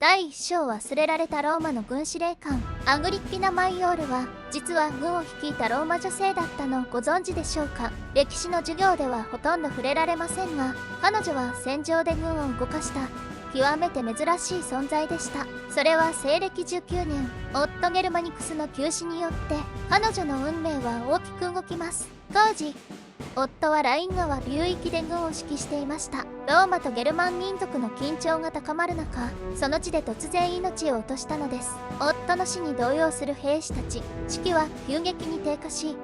第1章忘れられたローマの軍司令官アグリッピナ・マイオールは実は軍を率いたローマ女性だったのをご存知でしょうか。歴史の授業ではほとんど触れられませんが、彼女は戦場で軍を動かした極めて珍しい存在でした。それは西暦19年オット・ゲルマニクスの急死によって彼女の運命は大きく動きます。当時夫はライン川流域で軍を指揮していました。ローマとゲルマン民族の緊張が高まる中、その地で突然命を落としたのです。夫の死に動揺する兵士たち、士気は急激に低下し、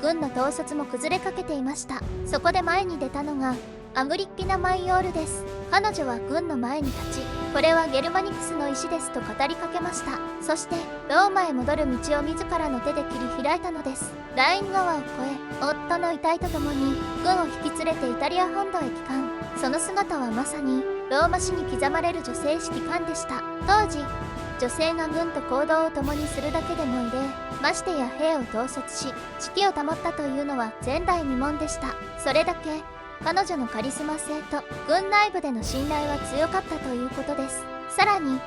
軍の統率も崩れかけていました。そこで前に出たのがアグリッピナ・マイオールです。彼女は軍の前に立ち、これはゲルマニクスの石ですと語りかけました。そしてローマへ戻る道を自らの手で切り開いたのです。ライン川を越え、夫の遺体とともに軍を引き連れてイタリア本土へ帰還。その姿はまさにローマ史に刻まれる女性指揮官でした。当時女性が軍と行動を共にするだけでも異例、ましてや兵を統率し指揮を保ったというのは前代未聞でした。それだけ彼女のカリスマ性と軍内部での信頼は強かったということです。さらに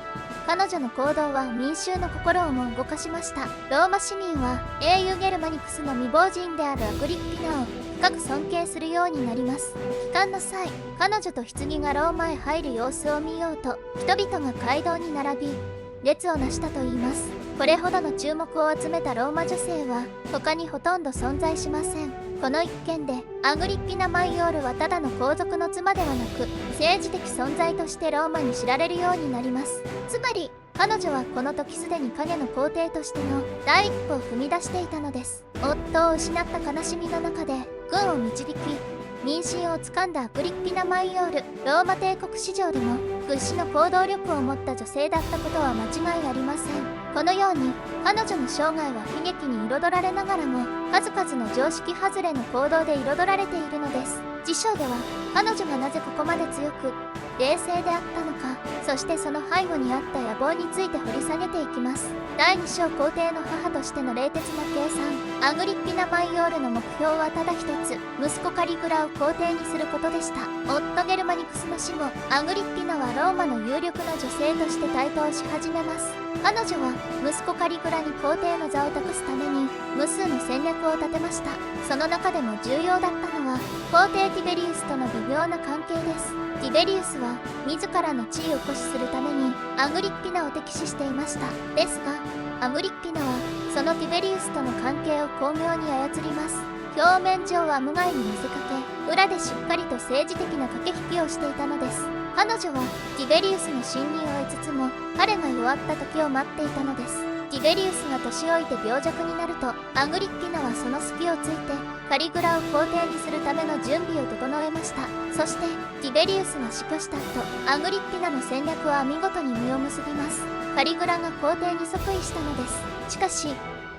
彼女の行動は民衆の心をも動かしました。ローマ市民は英雄ゲルマニクスの未亡人であるアグリッピナを深く尊敬するようになります。帰還の際、彼女と棺がローマへ入る様子を見ようと人々が街道に並び列をなしたといいます。これほどの注目を集めたローマ女性は他にほとんど存在しません。この一件でアグリッピナ・マイオールはただの皇族の妻ではなく政治的存在としてローマに知られるようになります。つまり彼女はこの時すでに影の皇帝としての第一歩を踏み出していたのです。夫を失った悲しみの中で軍を導き民心をつかんだアグリッピナ・マイオール、ローマ帝国史上でも屈指の行動力を持った女性だったことは間違いありません。このように彼女の生涯は悲劇に彩られながらも数々の常識外れの行動で彩られているのです。辞書では彼女がなぜここまで強く冷静であったのか、そしてその背後にあった野望について掘り下げていきます。第2章皇帝の母としての冷徹な計算。アグリッピナ・マイオールの目標はただ一つ、息子カリグラを皇帝にすることでした。夫ゲルマニクスの死後、アグリッピナはローマの有力な女性として台頭し始めます。彼女は息子カリグラに皇帝の座を託すために無数の戦略を立てました。その中でも重要だったのは皇帝ティベリウスとの微妙な関係です。ティベリウスは自らの地位を誇示するためにアグリッピナを敵視していました。ですがアグリッピナはそのティベリウスとの関係を巧妙に操ります。表面上は無害に見せかけ、裏でしっかりと政治的な駆け引きをしていたのです。彼女はティベリウスの信任を得つつも彼が弱った時を待っていたのです。ティベリウスが年老いて病弱になるとアグリッピナはその隙をついてカリグラを皇帝にするための準備を整えました。そしてティベリウスが死去した後、アグリッピナの戦略は見事に実を結びます。カリグラが皇帝に即位したのです。しかし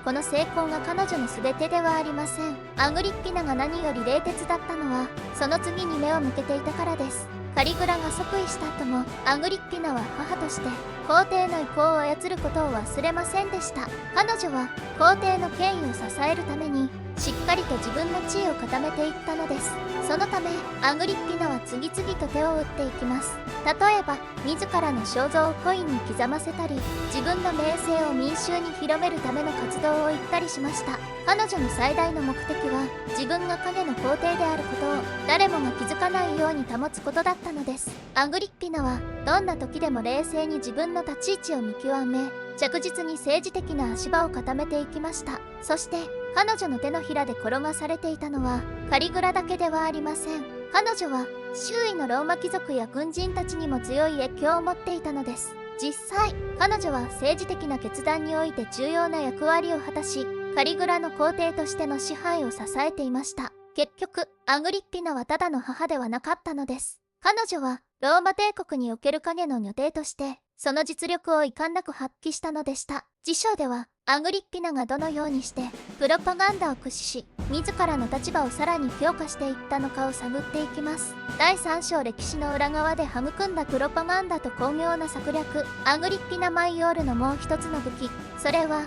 この成功が彼女の全てではありません。アグリッピナが何より冷徹だったのはその次に目を向けていたからです。カリグラが即位した後もアグリッピナは母として皇帝の意向を操ることを忘れませんでした。彼女は皇帝の権威を支えるためにしっかりと自分の地位を固めていったのです。そのためアグリッピナは次々と手を打っていきます。例えば自らの肖像をコインに刻ませたり、自分の名声を民衆に広めるための活動を言ったりしました。彼女の最大の目的は自分が影の皇帝であることを誰もが気づかないように保つことだったのです。アグリッピナはどんな時でも冷静に自分の立ち位置を見極め、着実に政治的な足場を固めていきました。そして彼女の手のひらで転がされていたのはカリグラだけではありません。彼女は周囲のローマ貴族や軍人たちにも強い影響を持っていたのです。実際彼女は政治的な決断において重要な役割を果たし、カリグラの皇帝としての支配を支えていました。結局アグリッピナはただの母ではなかったのです。彼女はローマ帝国における影の女帝としてその実力を遺憾なく発揮したのでした。辞書ではアグリッピナがどのようにしてプロパガンダを駆使し自らの立場をさらに強化していったのかを探っていきます。第3章歴史の裏側で育んだプロパガンダと巧妙な策略。アグリッピナ・マイオールのもう一つの武器、それは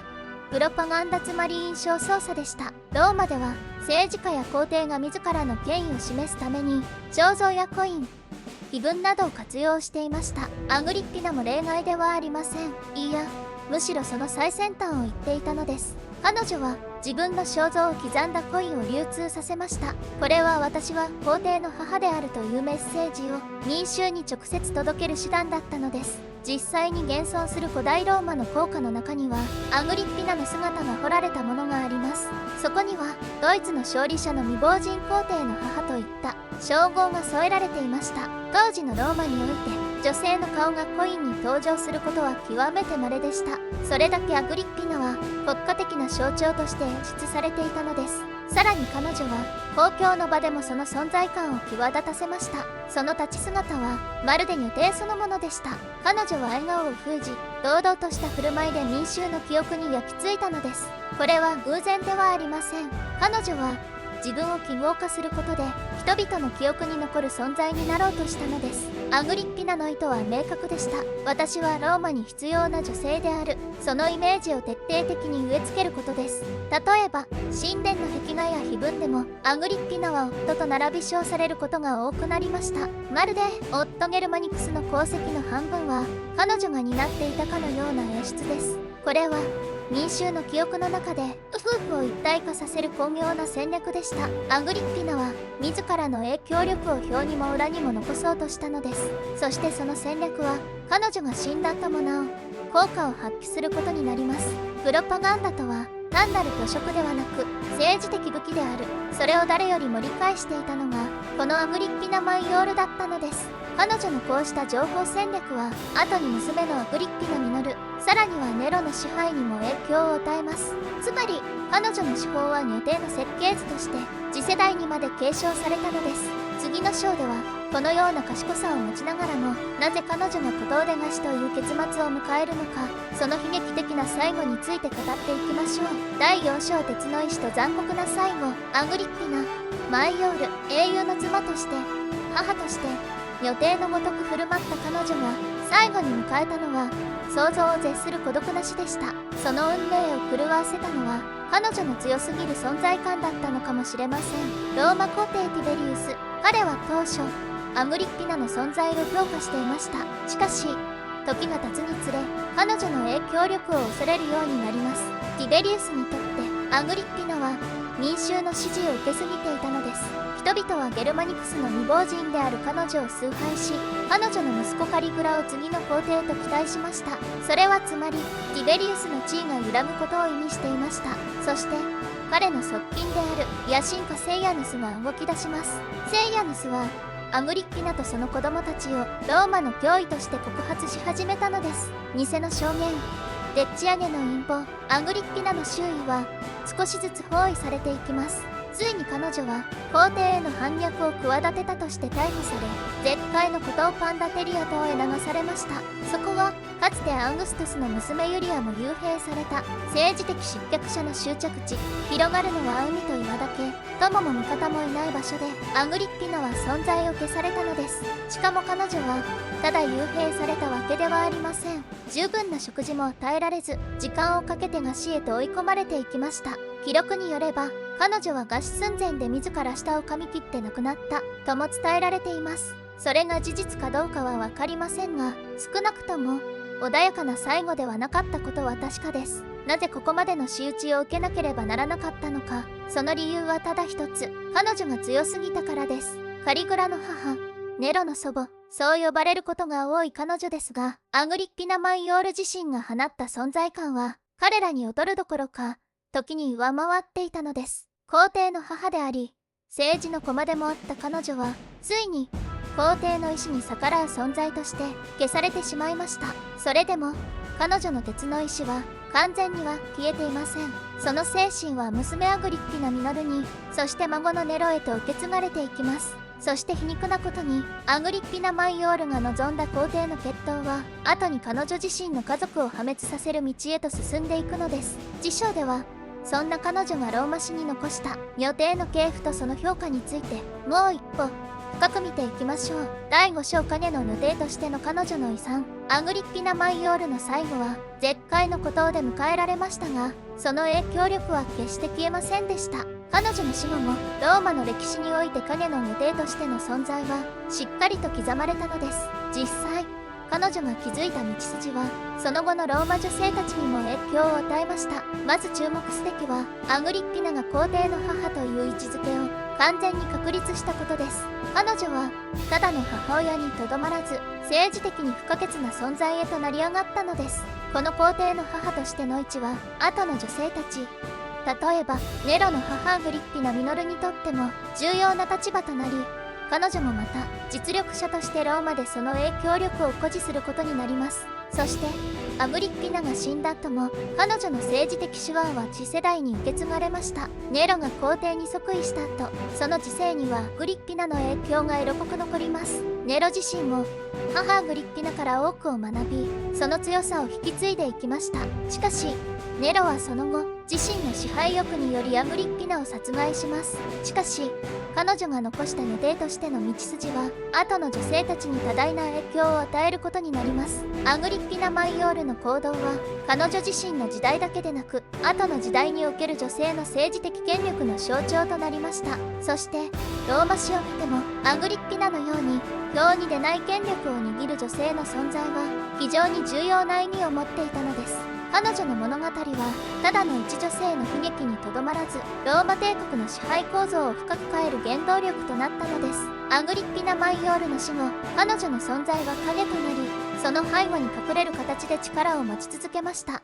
プロパガンダつまり印象操作でした。ローマでは政治家や皇帝が自らの権威を示すために肖像やコイン、碑文などを活用していました。アグリッピナも例外ではありません。いや、むしろその最先端を言っていたのです。彼女は自分の肖像を刻んだコインを流通させました。これは私は皇帝の母であるというメッセージを民衆に直接届ける手段だったのです。実際に現存する古代ローマの硬貨の中にはアグリッピナの姿が彫られたものがあります。そこにはドイツの勝利者の未亡人皇帝の母といった称号が添えられていました。当時のローマにおいて女性の顔がコインに登場することは極めて稀でした。それだけアグリッピナは国家的な象徴として演出されていたのです。さらに彼女は公共の場でもその存在感を際立たせました。その立ち姿はまるで女帝そのものでした。彼女は笑顔を封じ、堂々とした振る舞いで民衆の記憶に焼き付いたのです。これは偶然ではありません。彼女は自分を記号化することで人々の記憶に残る存在になろうとしたのです。アグリッピナの意図は明確でした。私はローマに必要な女性である。そのイメージを徹底的に植え付けることです。例えば神殿の壁画や碑文でもアグリッピナは夫と並び称されることが多くなりました。まるで夫ゲルマニクスの功績の半分は彼女が担っていたかのような演出です。これは民衆の記憶の中で夫婦を一体化させる巧妙な戦略でした。アグリッピナは自らの影響力を表にも裏にも残そうとしたのです。そしてその戦略は彼女が死んだ後もなお効果を発揮することになります。プロパガンダとは単なる虚飾ではなく政治的武器である。それを誰よりも理解していたのがこのアグリッピナ・マイオールだったのです。彼女のこうした情報戦略は後に娘のアグリッピナに乗る、さらにはネロの支配にも影響を与えます。つまり彼女の手法は女帝の設計図として次世代にまで継承されたのです。次の章ではこのような賢さを持ちながらもなぜ彼女が孤島で餓死という結末を迎えるのか、その悲劇的な最後について語っていきましょう。第4章鉄の意志と残酷な最後。アグリッピナ・マイオール、英雄の妻として母として女帝のごとく振る舞った彼女が最後に迎えたのは想像を絶する孤独な死でした。その運命を狂わせたのは彼女の強すぎる存在感だったのかもしれません。ローマ皇帝ティベリウス、彼は当初アグリッピナの存在を評価していました。しかし時が経つにつれ彼女の影響力を恐れるようになります。ティベリウスにとってアグリッピナは民衆の支持を受けすぎていたのです。人々はゲルマニクスの未亡人である彼女を崇拝し、彼女の息子カリグラを次の皇帝と期待しました。それはつまりティベリウスの地位が揺らぐことを意味していました。そして彼の側近である野心家セイアヌスが動き出します。セイアヌスはアグリッピナとその子供たちをローマの脅威として告発し始めたのです。偽の証言、でっち上げの陰謀、アグリッピナの周囲は少しずつ包囲されていきます。ついに彼女は皇帝への反逆を企てたとして逮捕され、絶海の孤島パンダテリア島へ流されました。そこはかつてアウグストゥスの娘ユリアも幽閉された政治的失脚者の終着地。広がるのは海と岩だけ、友も味方もいない場所でアグリッピナは存在を消されたのです。しかも彼女はただ幽閉されたわけではありません。十分な食事も与えられず、時間をかけて餓死へと追い込まれていきました。記録によれば彼女は餓死寸前で自ら舌を噛み切って亡くなったとも伝えられています。それが事実かどうかは分かりませんが、少なくとも穏やかな最後ではなかったことは確かです。なぜここまでの仕打ちを受けなければならなかったのか、その理由はただ一つ、彼女が強すぎたからです。カリグラの母、ネロの祖母、そう呼ばれることが多い彼女ですが、アグリッピナ・マイオール自身が放った存在感は彼らに劣るどころか時に上回っていたのです。皇帝の母であり政治の駒でもあった彼女はついに皇帝の意志に逆らう存在として消されてしまいました。それでも彼女の鉄の意志は完全には消えていません。その精神は娘アグリッピナ・ミノルに、そして孫のネロへと受け継がれていきます。そして皮肉なことにアグリッピナ・マイオールが望んだ皇帝の血統は後に彼女自身の家族を破滅させる道へと進んでいくのです。辞書ではそんな彼女がローマ史に残した女帝の系譜とその評価についてもう一歩深く見ていきましょう。第5章影の女帝としての彼女の遺産。アグリッピナ・マイオールの最後は絶海の孤島で迎えられましたが、その影響力は決して消えませんでした。彼女の死後もローマの歴史において影の女帝としての存在はしっかりと刻まれたのです。実際彼女が築いた道筋はその後のローマ女性たちにも影響を与えました。まず注目すべきはアグリッピナが皇帝の母という位置づけを完全に確立したことです。彼女はただの母親にとどまらず政治的に不可欠な存在へと成り上がったのです。この皇帝の母としての位置は後の女性たち、例えばネロの母アグリッピナ・ミノルにとっても重要な立場となり、彼女もまた実力者としてローマでその影響力を誇示することになります。そしてアグリッピナが死んだ後も彼女の政治的手腕は次世代に受け継がれました。ネロが皇帝に即位した後、その治世にはアグリッピナの影響が色濃く残ります。ネロ自身も母アグリッピナから多くを学び、その強さを引き継いでいきました。しかしネロはその後自身の支配欲によりアグリッピナを殺害します。しかし彼女が残した女帝としての道筋は後の女性たちに多大な影響を与えることになります。アグリッピナ・マイオールの行動は彼女自身の時代だけでなく後の時代における女性の政治的権力の象徴となりました。そしてローマ史を見てもアグリッピナのように表に出ない権力を握る女性の存在は非常に重要な意味を持っていたのです。彼女の物語はただの一女性の悲劇にとどまらずローマ帝国の支配構造を深く変える原動力となったのです。アグリッピナ・マイオールの死後、彼女の存在は影となりその背後に隠れる形で力を持ち続けました。